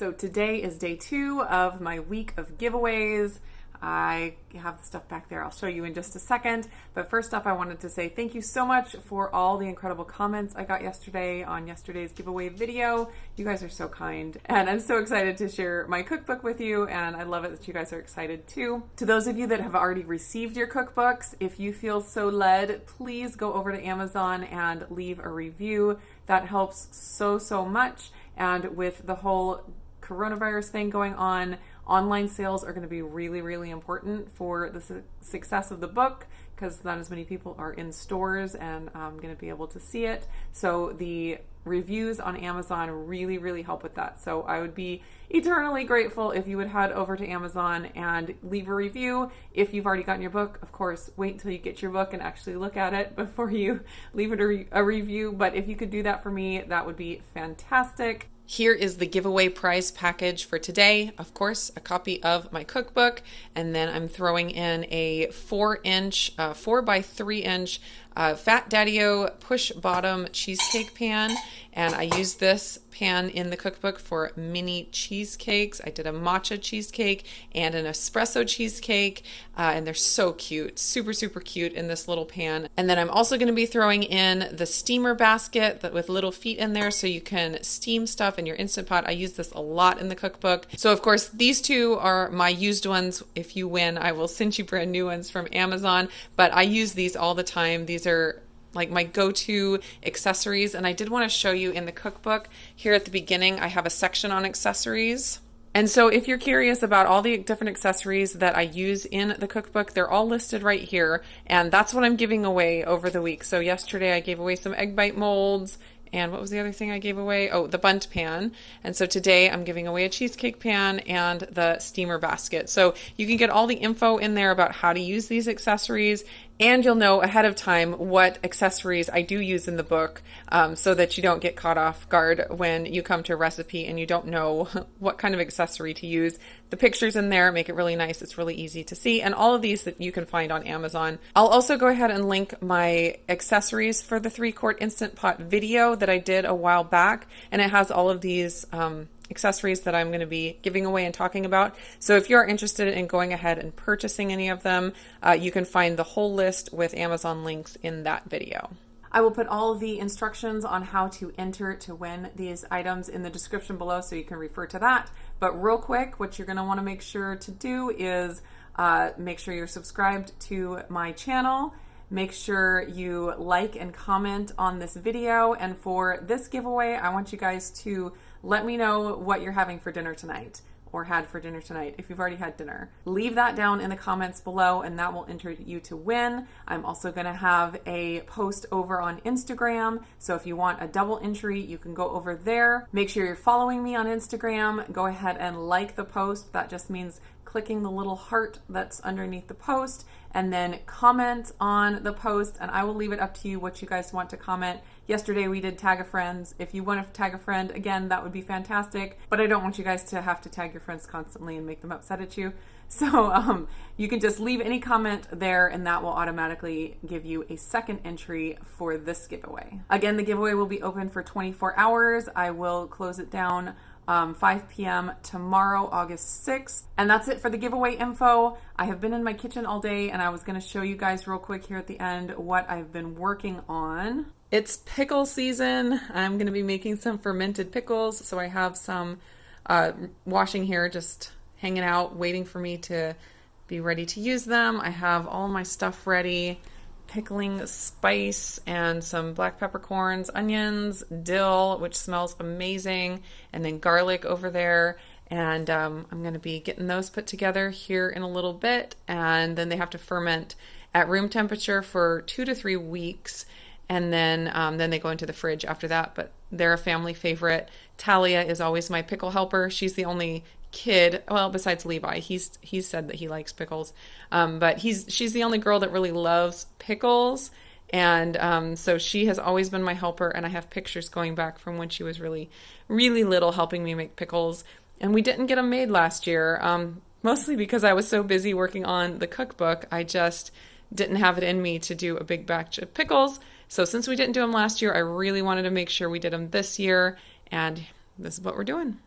So today is day 2 of my week of giveaways. I have the stuff back there. I'll show you in just a second. But first off, I wanted to say thank you so much for all the incredible comments I got yesterday on yesterday's giveaway video. You guys are so kind. And I'm so excited to share my cookbook with you. And I love it that you guys are excited too. To those of you that have already received your cookbooks, if you feel so led, please go over to Amazon and leave a review. That helps so much. And with the whole coronavirus thing going on, online sales are going to be really important for the success of the book, because not as many people are in stores and I'm going to be able to see it. So the reviews on Amazon really help with that. So I would be eternally grateful if you would head over to Amazon and leave a review. If you've already gotten your book, of course, wait until you get your book and actually look at it before you leave it a review. But if you could do that for me, that would be fantastic. Here is the giveaway prize package for today. Of course, a copy of my cookbook, and then I'm throwing in a 4 by 3 inch Fat Daddio push bottom cheesecake pan. And I used this pan in the cookbook for mini cheesecakes. I did a matcha cheesecake and an espresso cheesecake, and they're so cute, super cute in this little pan. And then I'm also going to be throwing in the steamer basket with little feet in there so you can steam stuff in your Instant Pot. I use this a lot in the cookbook. So of course, these two are my used ones. If you win, I will send you brand new ones from Amazon, but I use these all the time. These are like my go-to accessories, and I did want to show you in the cookbook here at the beginning, I have a section on accessories. And so if you're curious about all the different accessories that I use in the cookbook, they're all listed right here, and that's what I'm giving away over the week. So yesterday I gave away some egg bite molds, and what was the other thing I gave away? Oh, the bundt pan. And so today I'm giving away a cheesecake pan and the steamer basket. So you can get all the info in there about how to use these accessories, and you'll know ahead of time what accessories I do use in the book, so that you don't get caught off guard when you come to a recipe and you don't know what kind of accessory to use. The pictures in there make it really nice. It's really easy to see, and all of these that you can find on Amazon. I'll also go ahead and link my accessories for the 3-quart Instant Pot video that I did a while back, and it has all of these accessories that I'm going to be giving away and talking about. So if you're interested in going ahead and purchasing any of them, you can find the whole list with Amazon links in that video. I will put all of the instructions on how to enter to win these items in the description below, so you can refer to that. But real quick, what you're going to want to make sure to do is make sure you're subscribed to my channel. Make sure you like and comment on this video. And for this giveaway, I want you guys to let me know what you're having for dinner tonight, or had for dinner tonight if you've already had dinner. Leave that down in the comments below, and that will enter you to win. I'm also going to have a post over on Instagram, so if you want a double entry, you can go over there. Make sure you're following me on Instagram. Go ahead and like the post. That just means clicking the little heart that's underneath the post, and then comment on the post, and I will leave it up to you what you guys want to comment. Yesterday we did tag a friend. If you want to tag a friend, again, that would be fantastic, but I don't want you guys to have to tag your friends constantly and make them upset at you. So you can just leave any comment there, and that will automatically give you a second entry for this giveaway. Again, the giveaway will be open for 24 hours. I will close it down 5 p.m. tomorrow, August 6th. And that's it for the giveaway info. I have been in my kitchen all day, and I was going to show you guys real quick here at the end what I've been working on. It's pickle season. I'm going to be making some fermented pickles. So I have some washing here, just hanging out, waiting for me to be ready to use them. I have all my stuff ready. Pickling spice and some black peppercorns, onions, dill, which smells amazing, and then garlic over there. And I'm going to be getting those put together here in a little bit, and then they have to ferment at room temperature for 2 to 3 weeks, and then they go into the fridge after that. But they're a family favorite. Talia is always my pickle helper. She's the only kid, well, besides Levi, he's said that he likes pickles, but she's the only girl that really loves pickles, and so she has always been my helper, and I have pictures going back from when she was really little helping me make pickles. And we didn't get them made last year, mostly because I was so busy working on the cookbook. I just didn't have it in me to do a big batch of pickles. So since we didn't do them last year, I really wanted to make sure we did them this year, and this is what we're doing.